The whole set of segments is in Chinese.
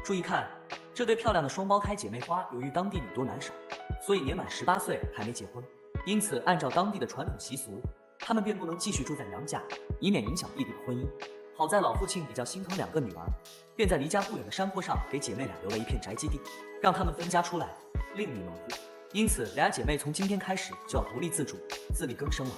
注意看，这对漂亮的双胞胎姐妹花，由于当地女多男少，所以年满18岁还没结婚，因此按照当地的传统习俗，她们便不能继续住在娘家，以免影响弟弟的婚姻。好在老父亲比较心疼两个女儿，便在离家不远的山坡上给姐妹俩留了一片宅基地，让她们分家出来，另觅门户。因此，俩姐妹从今天开始就要独立自主、自力更生了。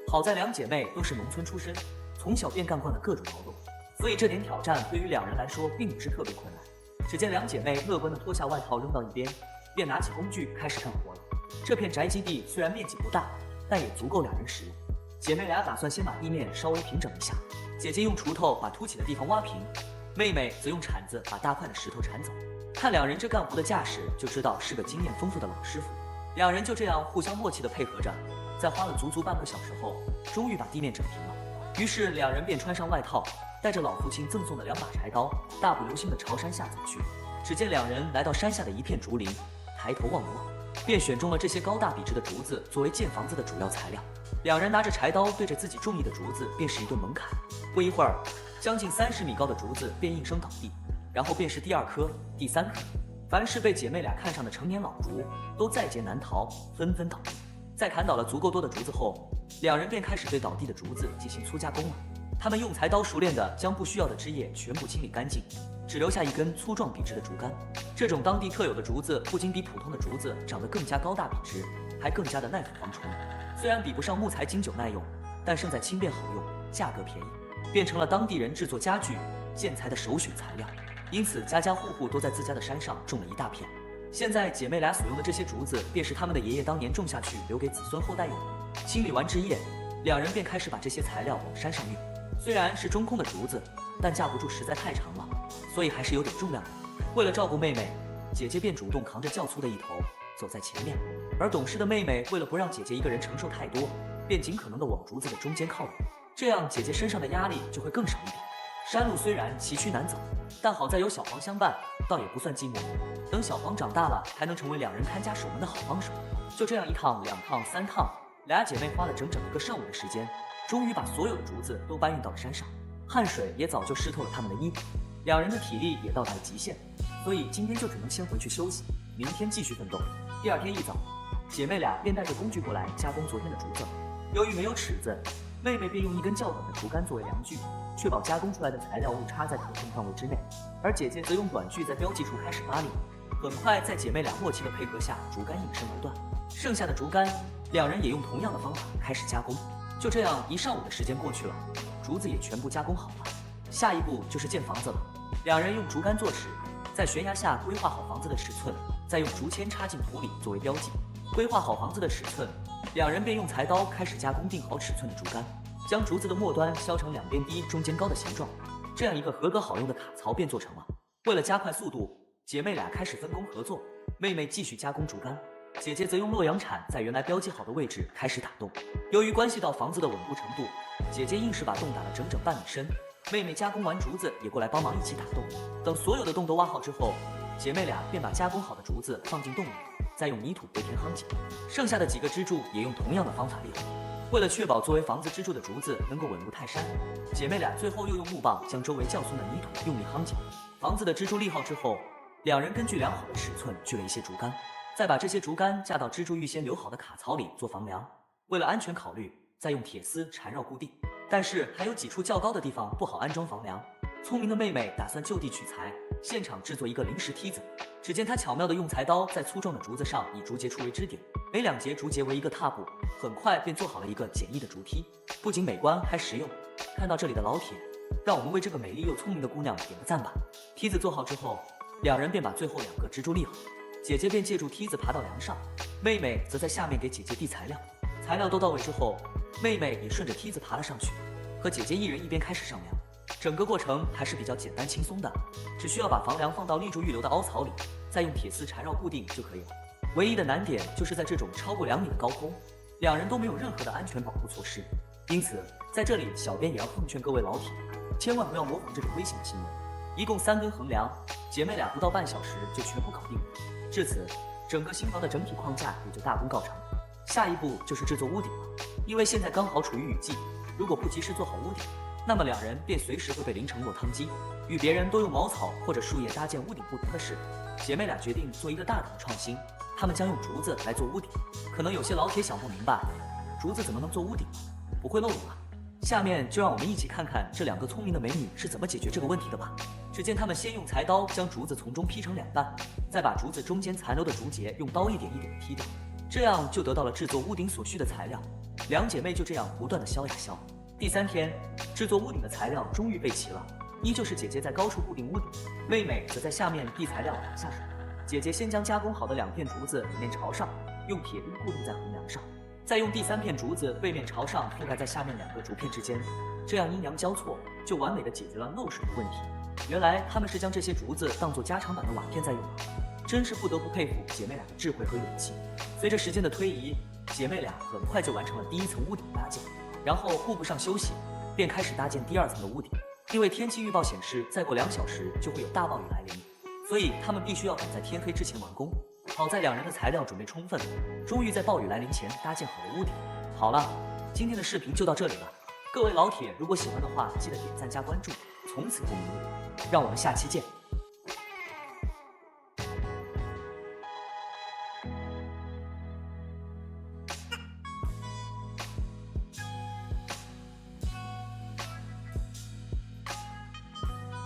好在两姐妹都是农村出身，从小便干惯了各种劳动，所以这点挑战对于两人来说并不是特别困难。只见两姐妹乐观地脱下外套扔到一边，便拿起工具开始干活了。这片宅基地虽然面积不大，但也足够两人使用。姐妹俩打算先把地面稍微平整一下，姐姐用锄头把凸起的地方挖平，妹妹则用铲子把大块的石头铲走。看两人这干活的架势，就知道是个经验丰富的老师傅。两人就这样互相默契地配合着，在花了足足半个小时后，终于把地面整平了。于是两人便穿上外套，带着老父亲赠送的2把柴刀，大步流星地朝山下走去。只见两人来到山下的一片竹林，抬头望望，便选中了这些高大笔直的竹子作为建房子的主要材料。两人拿着柴刀对着自己中意的竹子便是一顿猛砍。不一会儿，将近30米高的竹子便应声倒地，然后便是第2颗、第3颗。凡是被姐妹俩看上的成年老竹，都在劫难逃，纷纷倒地。在砍倒了足够多的竹子后，两人便开始对倒地的竹子进行粗加工了。他们用柴刀熟练地将不需要的枝叶全部清理干净，只留下一根粗壮笔直的竹竿。这种当地特有的竹子不仅比普通的竹子长得更加高大笔直，还更加的耐腐防虫。虽然比不上木材经久耐用，但胜在轻便好用，价格便宜，变成了当地人制作家具、建材的首选材料。因此家家户户都在自家的山上种了一大片。现在姐妹俩所用的这些竹子，便是他们的爷爷当年种下去留给子孙后代用的。清理完枝叶，两人便开始把这些材料往山上运。虽然是中空的竹子，但架不住实在太长了，所以还是有点重量的。为了照顾妹妹，姐姐便主动扛着较粗的一头走在前面，而懂事的妹妹为了不让姐姐一个人承受太多，便尽可能的往竹子的中间靠拢，这样姐姐身上的压力就会更少一点。山路虽然崎岖难走，但好在有小黄相伴，倒也不算寂寞。等小黄长大了，还能成为两人看家守门的好帮手。就这样1趟、2趟、3趟，俩姐妹花了整整1个上午的时间，终于把所有的竹子都搬运到了山上。汗水也早就湿透了他们的衣服，两人的体力也到达了极限，所以今天就只能先回去休息，明天继续奋斗。第2天一早，姐妹俩便带着工具过来加工昨天的竹子。由于没有尺子，妹妹便用一根较短的竹竿作为量具，确保加工出来的材料误插在可控范围之内，而姐姐则用短锯在标记处开始扒力。很快，在姐妹俩默契的配合下，竹竿应声而断。剩下的竹竿，两人也用同样的方法开始加工。就这样1上午的时间过去了，竹子也全部加工好了。下一步就是建房子了。两人用竹竿做尺，在悬崖下规划好房子的尺寸，再用竹签插进土里作为标记。规划好房子的尺寸，两人便用柴刀开始加工定好尺寸的竹竿，将竹子的末端削成两边低、中间高的形状，这样一个合格好用的卡槽便做成了。为了加快速度，姐妹俩开始分工合作，妹妹继续加工竹竿，姐姐则用洛阳铲在原来标记好的位置开始打洞。由于关系到房子的稳固程度，姐姐硬是把洞打了整整半米深，妹妹加工完竹子也过来帮忙一起打洞。等所有的洞都挖好之后，姐妹俩便把加工好的竹子放进洞里，再用泥土回填夯紧，剩下的几个支柱也用同样的方法利用。为了确保作为房子支柱的竹子能够稳如泰山，姐妹俩最后又用木棒将周围较松的泥土用力夯紧。房子的支柱立好之后，两人根据量好的尺寸锯了一些竹竿，再把这些竹竿架到支柱预先留好的卡槽里做房梁。为了安全考虑，再用铁丝缠绕固定。但是还有几处较高的地方不好安装房梁，聪明的妹妹打算就地取材，现场制作一个临时梯子。只见她巧妙地用柴刀在粗壮的竹子上以竹节处为支点，每2节竹节为一个踏步，很快便做好了一个简易的竹梯，不仅美观还实用。看到这里的老铁，让我们为这个美丽又聪明的姑娘点个赞吧。梯子做好之后，两人便把最后2个支柱立好，姐姐便借助梯子爬到梁上，妹妹则在下面给姐姐递材料。材料都到位之后，妹妹也顺着梯子爬了上去，和姐姐一人一边开始上梁。整个过程还是比较简单轻松的，只需要把房梁放到立柱预留的凹槽里，再用铁丝缠绕固定就可以了。唯一的难点就是在这种超过2米的高空，两人都没有任何的安全保护措施。因此，在这里小编也要奉劝各位老铁，千万不要模仿这种危险的行为。一共3根横梁，姐妹俩不到半小时就全部搞定了。至此，整个新房的整体框架也就大功告成。下一步就是制作屋顶了，因为现在刚好处于雨季，如果不及时做好屋顶，那么两人便随时会被淋成落汤鸡。与别人都用茅草或者树叶搭建屋顶不同的是，姐妹俩决定做一个大胆的创新，她们将用竹子来做屋顶。可能有些老铁想不明白，竹子怎么能做屋顶呢？不会漏雨吗？下面就让我们一起看看这两个聪明的美女是怎么解决这个问题的吧。只见她们先用柴刀将竹子从中劈成2半，再把竹子中间残留的竹节用刀一点一点地劈掉，这样就得到了制作屋顶所需的材料。两姐妹就这样不断的削呀削。第3天，制作屋顶的材料终于备齐了，依旧是姐姐在高处固定屋顶，妹妹则在下面递材料打下水。姐姐先将加工好的2片竹子面朝上，用铁钉固定在横梁上，再用第3片竹子背面朝上覆盖在下面2个竹片之间，这样阴阳交错，就完美的解决了漏水的问题。原来她们是将这些竹子当作加长版的瓦片在用啊，真是不得不佩服姐妹俩的智慧和勇气。随着时间的推移，姐妹俩很快就完成了第1层屋顶搭建，然后顾不上休息，便开始搭建第2层的屋顶。因为天气预报显示再过2小时就会有大暴雨来临，所以他们必须要赶在天黑之前完工。好在两人的材料准备充分，终于在暴雨来临前搭建好了屋顶。好了，今天的视频就到这里了。各位老铁，如果喜欢的话，记得点赞加关注，从此不迷路。让我们下期见。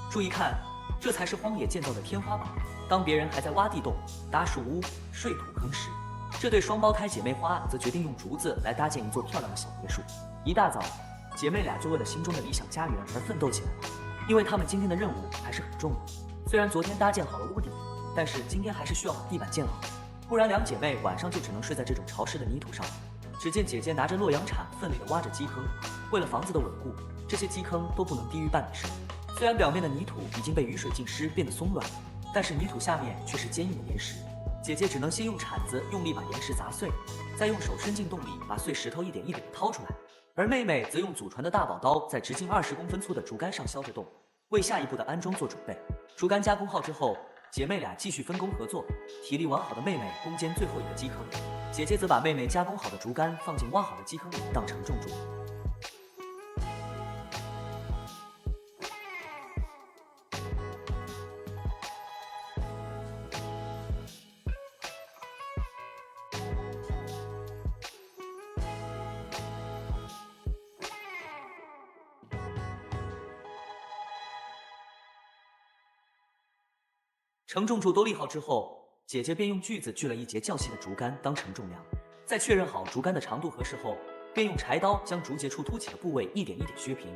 注意看，这才是荒野建造的天花板。当别人还在挖地洞、搭树屋、睡土坑时，这对双胞胎姐妹花则决定用竹子来搭建一座漂亮的小别墅。一大早，姐妹俩就为了心中的理想家园而奋斗起来了，因为她们今天的任务还是很重的。虽然昨天搭建好了屋顶，但是今天还是需要把地板建好，不然两姐妹晚上就只能睡在这种潮湿的泥土上。只见姐姐拿着洛阳铲奋力地挖着基坑，为了房子的稳固，这些基坑都不能低于半米深。虽然表面的泥土已经被雨水浸湿，变得松软，但是泥土下面却是坚硬的岩石。姐姐只能先用铲子用力把岩石砸碎，再用手伸进洞里把碎石头一点一点地掏出来，而妹妹则用祖传的大宝刀在直径20公分粗的竹竿上削着洞，为下一步的安装做准备。竹竿加工好之后，姐妹俩继续分工合作，体力完好的妹妹攻坚最后一个基坑，姐姐则把妹妹加工好的竹竿放进挖好的基坑里当承重柱。承重柱都立好之后，姐姐便用锯子锯了一截较细的竹竿当承重梁，在确认好竹竿的长度合适后，便用柴刀将竹节处凸起的部位一点一点削平，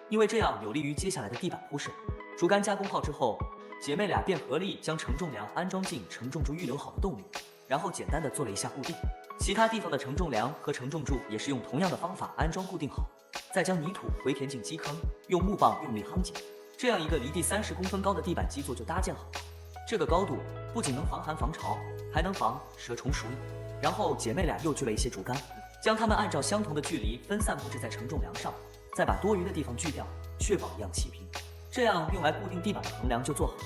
因为这样有利于接下来的地板铺设。竹竿加工好之后，姐妹俩便合力将承重梁安装进承重柱预留好的洞里，然后简单的做了一下固定。其他地方的承重梁和承重柱也是用同样的方法安装固定好，再将泥土回填进基坑，用木棒用力夯紧，这样一个离地30公分高的地板基座就搭建好了。这个高度不仅能防寒防潮，还能防蛇虫鼠蚁。然后姐妹俩又锯了一些竹竿，将它们按照相同的距离分散布置在承重梁上，再把多余的地方锯掉，确保一样齐平。这样用来固定地板的横梁就做好了。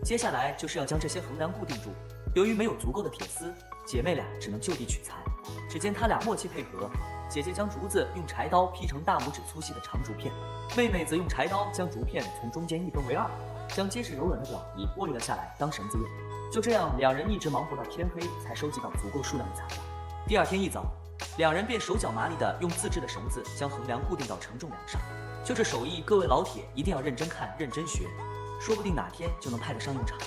接下来就是要将这些横梁固定住。由于没有足够的铁丝，姐妹俩只能就地取材。只见她俩默契配合，姐姐将竹子用柴刀劈成大拇指粗细的长竹片，妹妹则用柴刀将竹片从中间一分为2，将结实柔软的表皮剥离了下来当绳子用。就这样，两人一直忙活到天黑，才收集到足够数量的材料。第2天一早，两人便手脚麻利地用自制的绳子将横梁固定到承重梁上。就这手艺，各位老铁一定要认真看、认真学，说不定哪天就能派得上用场了。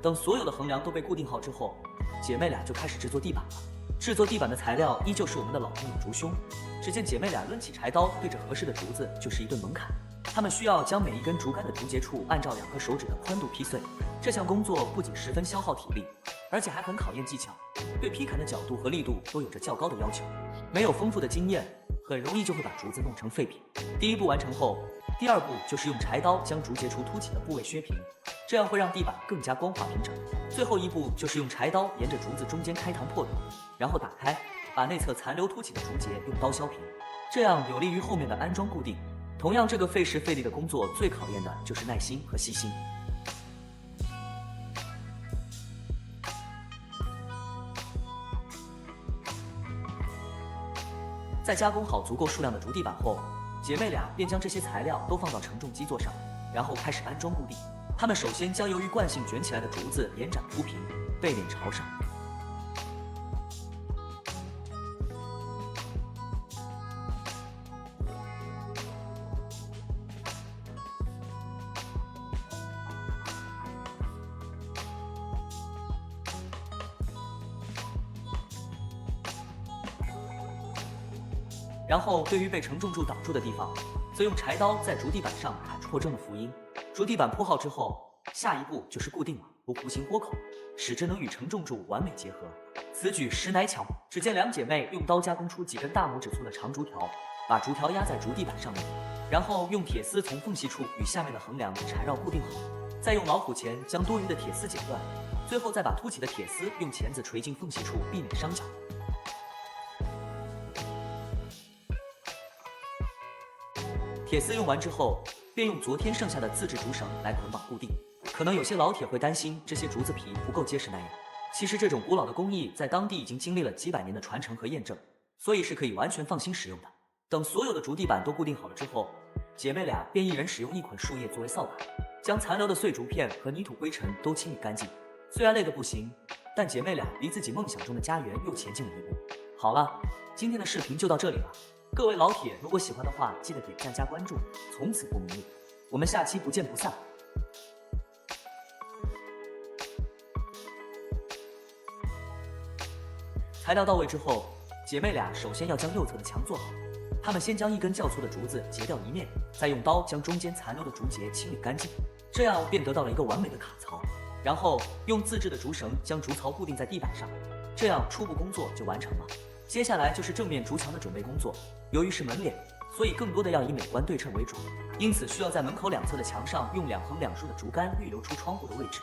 等所有的横梁都被固定好之后，姐妹俩就开始制作地板了。制作地板的材料依旧是我们的老朋友竹荇。只见姐妹俩抡起柴刀，对着合适的竹子就是一顿猛砍。她们需要将每一根竹竿的竹节处按照2个手指的宽度劈碎。这项工作不仅十分消耗体力，而且还很考验技巧，对劈砍的角度和力度都有着较高的要求。没有丰富的经验，很容易就会把竹子弄成废品。第一步完成后，第二步就是用柴刀将竹节处凸起的部位削平，这样会让地板更加光滑平整。最后一步就是用柴刀沿着竹子中间开膛破肚，然后打开，把内侧残留凸起的竹节用刀削平，这样有利于后面的安装固定。同样，这个费时费力的工作最考验的就是耐心和细心。在加工好足够数量的竹地板后，姐妹俩便将这些材料都放到承重基座上，然后开始安装固定。她们首先将由于惯性卷起来的竹子延展铺平，背面朝上。然后对于被承重柱挡住的地方，则用柴刀在竹地板上砍出破正的福音。竹地板铺好之后，下一步就是固定了弧形豁口，使之能与承重柱完美结合。此举实乃巧。只见两姐妹用刀加工出几根大拇指粗的长竹条，把竹条压在竹地板上面，然后用铁丝从缝隙处与下面的横梁缠绕固定好，再用老虎钳将多余的铁丝剪断，最后再把凸起的铁丝用钳子锤进缝隙处，避免伤脚。铁丝用完之后，便用昨天剩下的自制竹绳来捆绑固定。可能有些老铁会担心这些竹子皮不够结实耐用，其实这种古老的工艺在当地已经经历了几百年的传承和验证，所以是可以完全放心使用的。等所有的竹地板都固定好了之后，姐妹俩便一人使用一捆树叶作为扫把，将残留的碎竹片和泥土灰尘都清理干净。虽然累得不行，但姐妹俩离自己梦想中的家园又前进了一步。好了，今天的视频就到这里了。各位老铁，如果喜欢的话，记得点赞加关注，从此不迷路。我们下期不见不散。材料到位之后，姐妹俩首先要将右侧的墙做好。她们先将一根较粗的竹子截掉一面，再用刀将中间残留的竹节清理干净，这样便得到了一个完美的卡槽。然后用自制的竹绳将竹槽固定在地板上，这样初步工作就完成了。接下来就是正面竹墙的准备工作。由于是门脸，所以更多的要以美观对称为主，因此需要在门口两侧的墙上用2横2竖的竹竿预留出窗户的位置。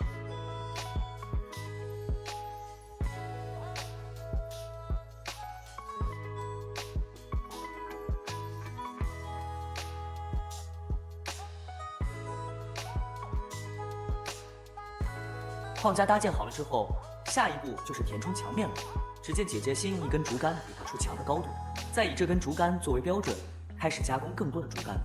框架搭建好了之后，下一步就是填充墙面了。只见姐姐先用一根竹竿比划出墙的高度，再以这根竹竿作为标准，开始加工更多的竹竿。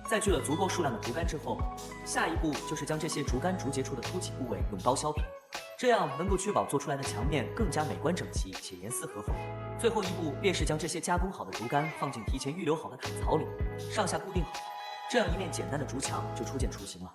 在锯了足够数量的竹竿之后，下一步就是将这些竹竿竹节处的凸起部位用刀削平，这样能够确保做出来的墙面更加美观整齐且严丝合缝。最后一步便是将这些加工好的竹竿放进提前预留好的卡槽里，上下固定好，这样一面简单的竹墙就初见雏形了。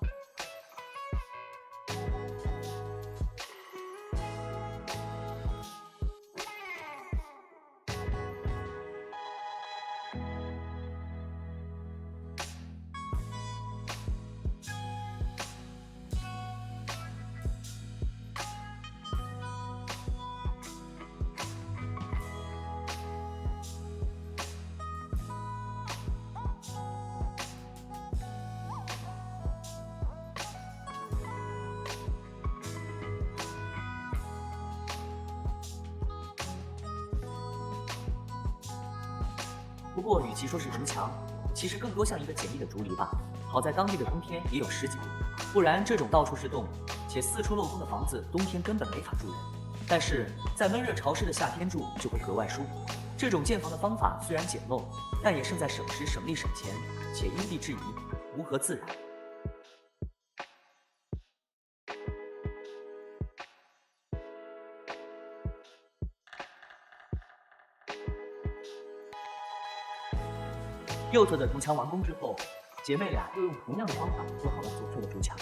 不过，与其说是竹墙，其实更多像一个简易的竹篱吧。好在当地的冬天也有10几度，不然这种到处是洞且四处漏风的房子，冬天根本没法住人。但是在闷热潮湿的夏天住就会格外舒服。这种建房的方法虽然简陋，但也胜在省时省力省钱，且因地制宜。无和自然。右侧的竹墙完工之后，姐妹俩又用同样的方法做好了左侧的竹墙。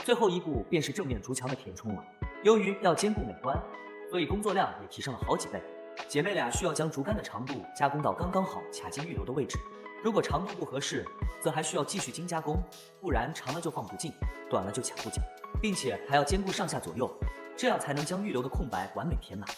最后一步便是正面竹墙的填充了。由于要兼顾美观，所以工作量也提升了好几倍。姐妹俩需要将竹竿的长度加工到刚刚好卡进预留的位置，如果长度不合适，则还需要继续精加工，不然长了就放不进，短了就卡不进，并且还要兼顾上下左右，这样才能将预留的空白完美填满。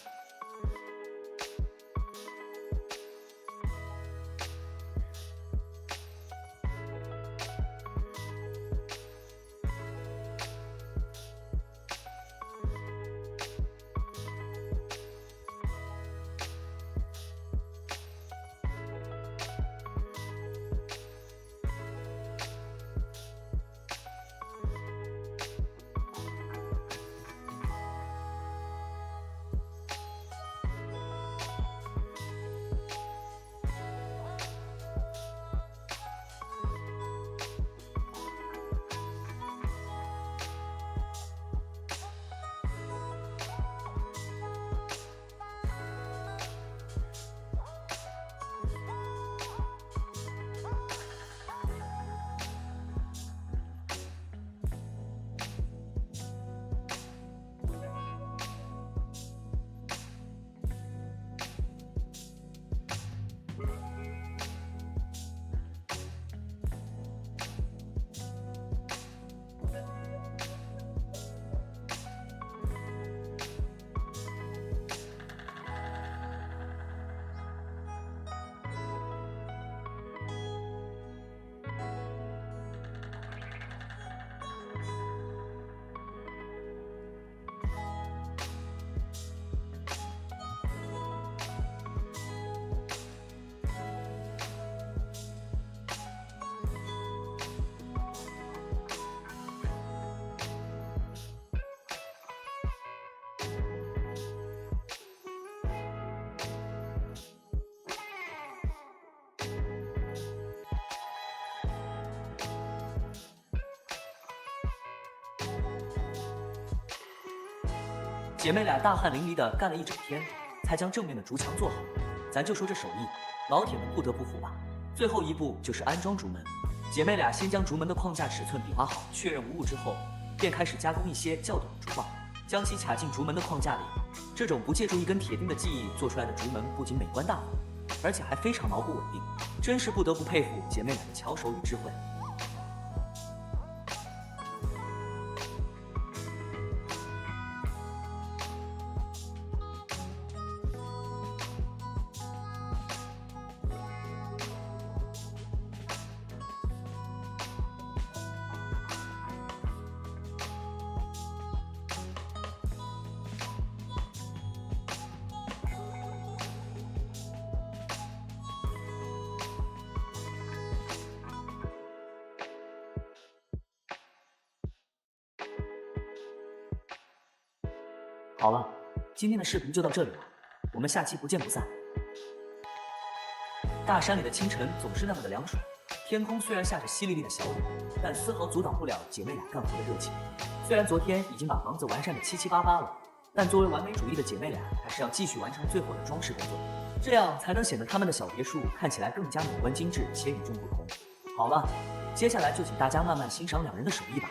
姐妹俩大汗淋漓地干了一整天，才将正面的竹墙做好。咱就说这手艺，老铁们不得不服吧。最后一步就是安装竹门，姐妹俩先将竹门的框架尺寸比划好，确认无误之后，便开始加工一些较短的竹棒，将其卡进竹门的框架里。这种不借助一根铁钉的技艺做出来的竹门，不仅美观大方，而且还非常牢固稳定，真是不得不佩服姐妹俩的巧手与智慧。好了，今天的视频就到这里了，我们下期不见不散。大山里的清晨总是那么的凉爽，天空虽然下着淅沥沥的小雨，但丝毫阻挡不了姐妹俩干活的热情。虽然昨天已经把房子完善的七七八八了，但作为完美主义的姐妹俩，还是要继续完成最后的装饰工作，这样才能显得她们的小别墅看起来更加美观精致且与众不同。好了，接下来就请大家慢慢欣赏两人的手艺吧。